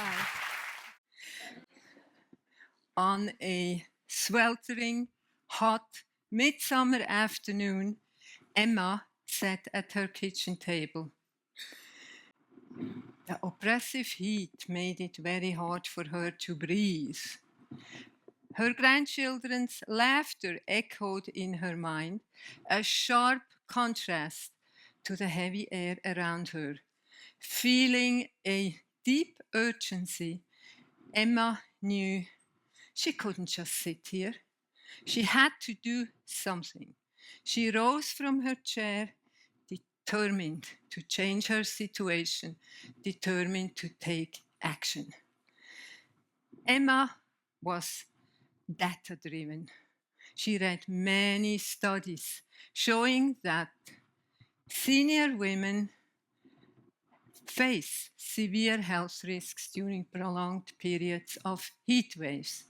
Hi. On a sweltering, hot, midsummer afternoon, Emma sat at her kitchen table. The oppressive heat made it very hard for her to breathe. Her grandchildren's laughter echoed in her mind, a sharp contrast to the heavy air around her. Feeling a deep urgency, Emma knew she couldn't just sit here. She had to do something. She rose from her chair, determined to change her situation, determined to take action. Emma was data-driven. She read many studies showing that senior women face severe health risks during prolonged periods of heat waves.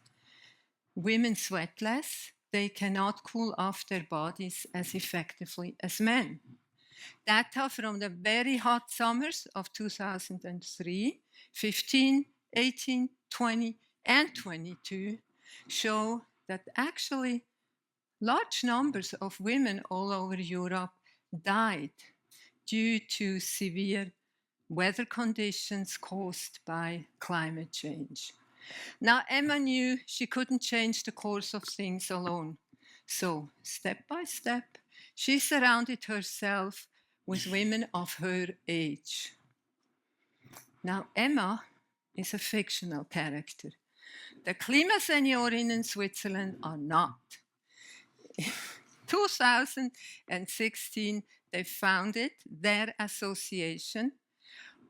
Women sweat less, they cannot cool off their bodies as effectively as men. Data from the very hot summers of 2003, 15, 18, 20, and 22 show that actually large numbers of women all over Europe died due to severe weather conditions caused by climate change. Now, Emma knew she couldn't change the course of things alone. So, step by step, she surrounded herself with women of her age. Now, Emma is a fictional character. The Klimasenioren in Switzerland are not. In 2016, they founded their association.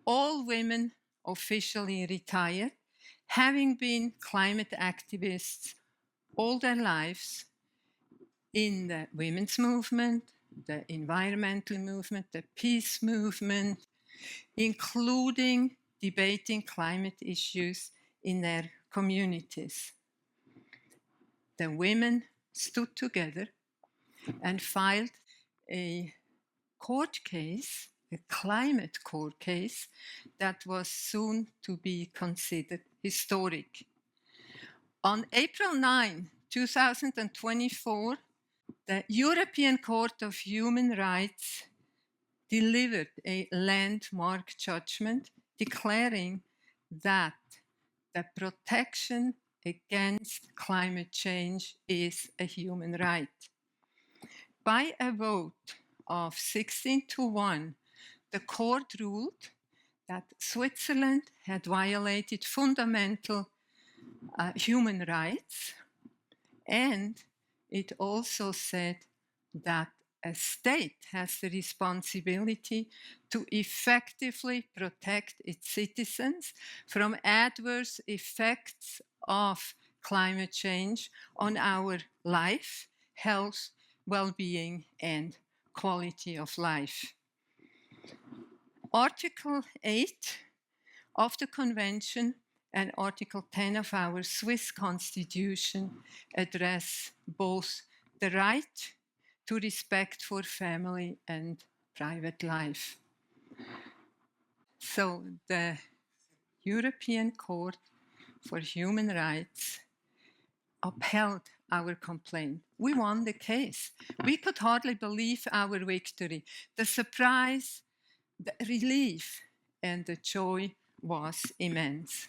All women officially retired, having been climate activists all their lives in the women's movement, the environmental movement, the peace movement, including debating climate issues in their communities. The women stood together and filed a court case, a climate court case, that was soon to be considered historic. On April 9, 2024, the European Court of Human Rights delivered a landmark judgment declaring that the protection against climate change is a human right. By a vote of 16-1, the court ruled that Switzerland had violated fundamental human rights, and it also said that a state has the responsibility to effectively protect its citizens from adverse effects of climate change on our life, health, well-being, and quality of life. Article 8 of the Convention and Article 10 of our Swiss Constitution address both the right to respect for family and private life. So the European Court for Human Rights upheld our complaint. We won the case. We could hardly believe our victory. The surprise, the relief, and the joy was immense.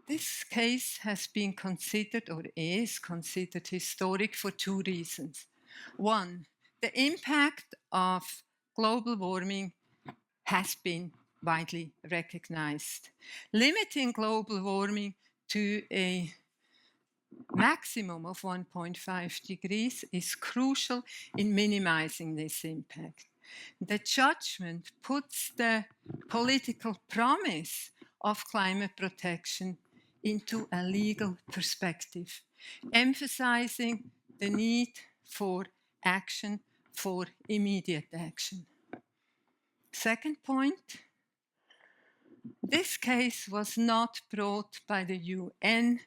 This case has been considered, or is considered, historic for two reasons. One, the impact of global warming has been widely recognized. Limiting global warming to a maximum of 1.5 degrees is crucial in minimizing this impact. The judgment puts the political promise of climate protection into a legal perspective, emphasizing the need for action, for immediate action. Second point, this case was not brought by the UN,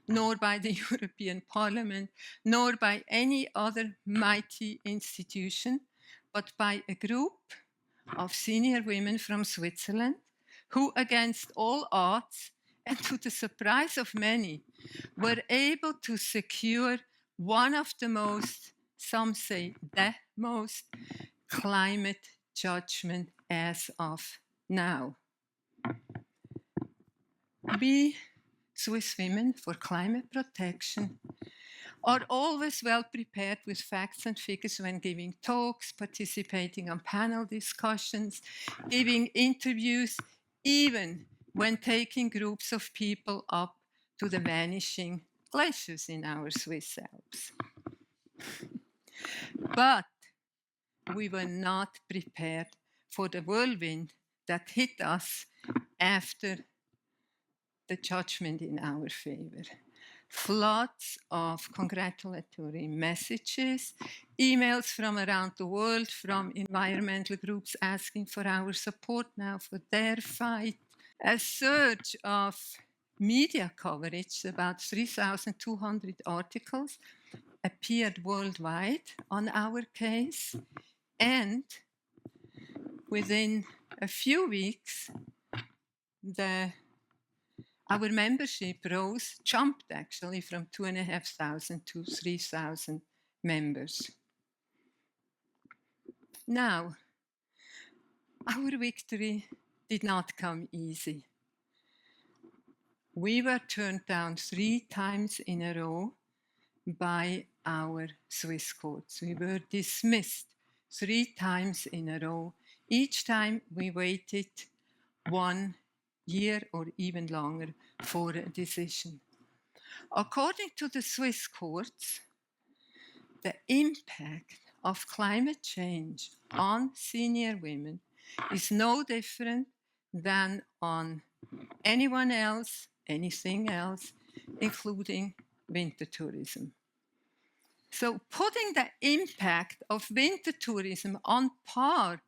nor by the European Parliament, nor by any other mighty institution, but by a group of senior women from Switzerland who against all odds and to the surprise of many, were able to secure one of the most, some say the most, climate judgment as of now. We, Swiss Women for Climate Protection, are always well prepared with facts and figures when giving talks, participating on panel discussions, giving interviews, even when taking groups of people up to the vanishing glaciers in our Swiss Alps. But we were not prepared for the whirlwind that hit us after the judgment in our favor. Floods of congratulatory messages, emails from around the world from environmental groups asking for our support now for their fight, a surge of media coverage, about 3,200 articles appeared worldwide on our case, and within a few weeks, our membership jumped actually from 2,500 to 3,000 members. Now, our victory did not come easy. We were turned down 3 times in a row by our Swiss courts. We were dismissed 3 times in a row. Each time we waited 1 year or even longer for a decision. According to the Swiss courts, the impact of climate change on senior women is no different than on anyone else, anything else, including winter tourism. So putting the impact of winter tourism on par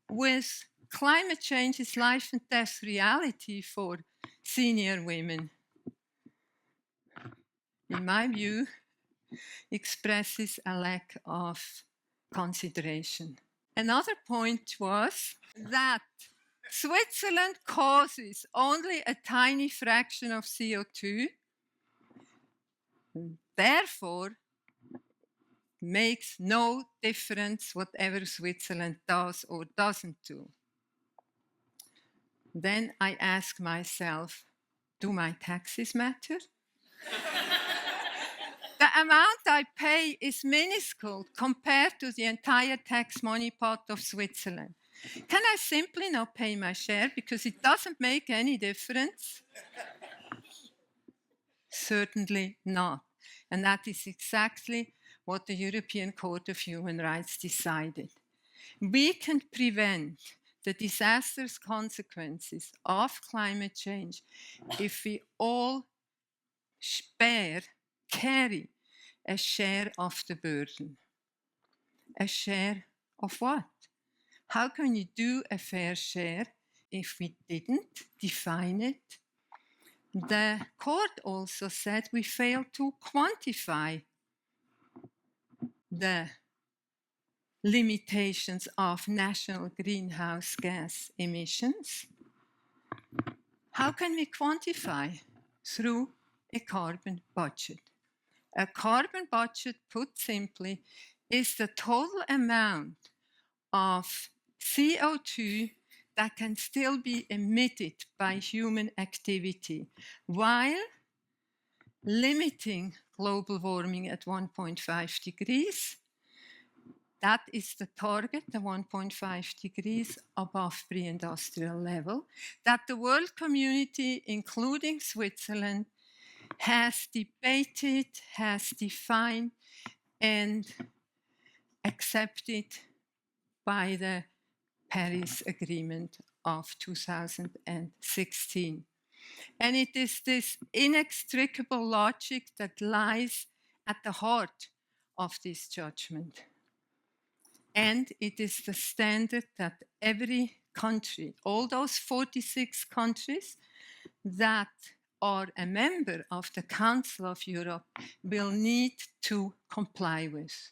with climate change is life and death reality for senior women, in my view, expresses a lack of consideration. Another point was that Switzerland causes only a tiny fraction of CO2, therefore makes no difference whatever Switzerland does or doesn't do. Then I ask myself, do my taxes matter? The amount I pay is minuscule compared to the entire tax money pot of Switzerland. Can I simply not pay my share because it doesn't make any difference? Certainly not. And that is exactly what the European Court of Human Rights decided. We can prevent the disastrous consequences of climate change if we all carry a share of the burden. A share of what? How can you do a fair share if we didn't define it? The court also said we failed to quantify the limitations of national greenhouse gas emissions. How can we quantify? Through a carbon budget. A carbon budget, put simply, is the total amount of CO2 that can still be emitted by human activity while limiting global warming at 1.5 degrees. That is the target, the 1.5 degrees above pre-industrial level, that the world community, including Switzerland, has debated, has defined, and accepted by the Paris Agreement of 2016. And it is this inextricable logic that lies at the heart of this judgment. And it is the standard that every country, all those 46 countries that are a member of the Council of Europe, will need to comply with.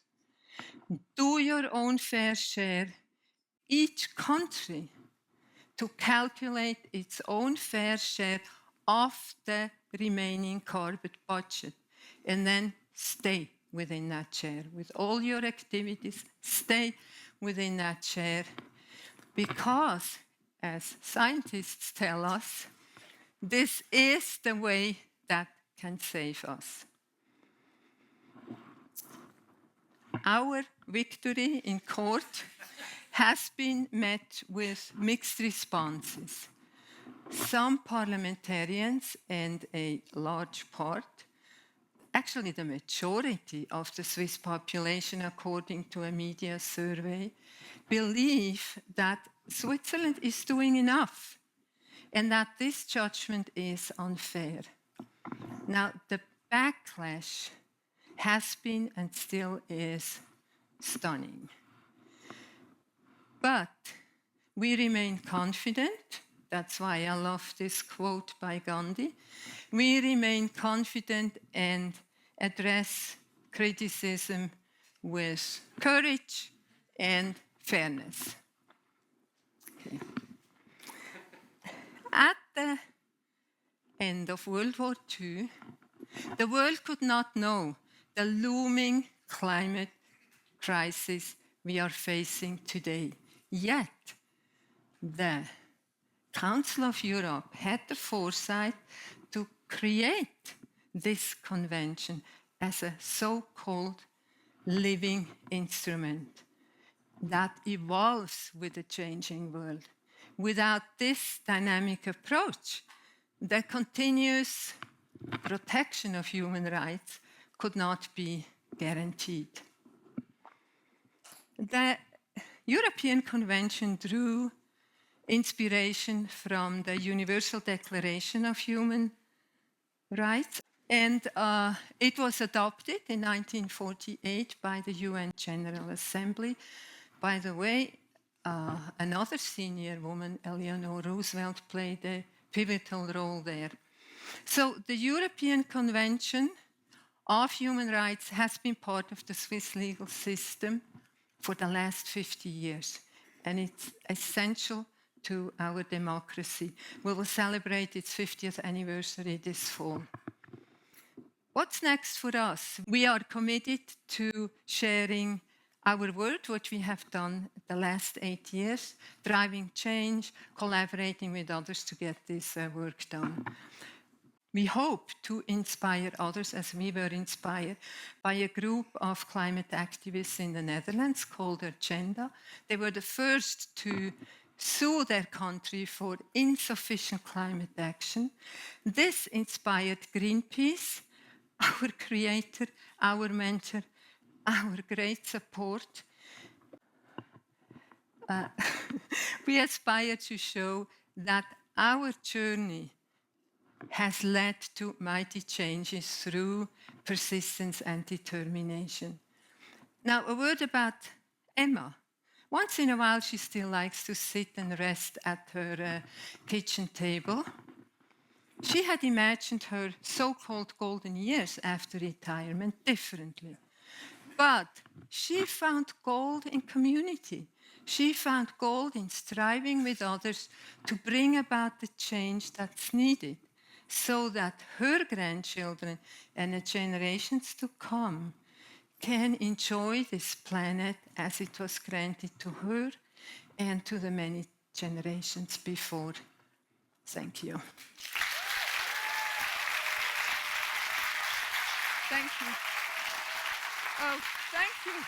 Do your own fair share, each country, to calculate its own fair share of the remaining carbon budget, and then stay within that share. With all your activities, stay within that share. Because, as scientists tell us, this is the way that can save us. Our victory in court has been met with mixed responses. Some parliamentarians and a large part, actually the majority of the Swiss population, according to a media survey, believe that Switzerland is doing enough and that this judgment is unfair. Now, the backlash has been and still is stunning. But we remain confident. That's why I love this quote by Gandhi. We remain confident and address criticism with courage and fairness. Okay. At the end of World War II, the world could not know the looming climate crisis we are facing today. Yet, the Council of Europe had the foresight to create this convention as a so-called living instrument that evolves with the changing world. Without this dynamic approach, the continuous protection of human rights could not be guaranteed. The European Convention drew inspiration from the Universal Declaration of Human Rights, and it was adopted in 1948 by the UN General Assembly. By the way, another senior woman, Eleanor Roosevelt, played a pivotal role there. So the European Convention of Human Rights has been part of the Swiss legal system for the last 50 years, and it's essential to our democracy. We will celebrate its 50th anniversary this fall. What's next for us? We are committed to sharing our work, what we have done the last 8 years, driving change, collaborating with others to get this work done. We hope to inspire others, as we were inspired by a group of climate activists in the Netherlands called Agenda. They were the first to sue their country for insufficient climate action. This inspired Greenpeace, our creator, our mentor, our great support. We aspire to show that our journey has led to mighty changes through persistence and determination. Now, a word about Emma. Once in a while, she still likes to sit and rest at her kitchen table. She had imagined her so-called golden years after retirement differently. But she found gold in community. She found gold in striving with others to bring about the change that's needed so that her grandchildren and the generations to come can enjoy this planet as it was granted to her and to the many generations before. Thank you. Thank you. Oh, thank you.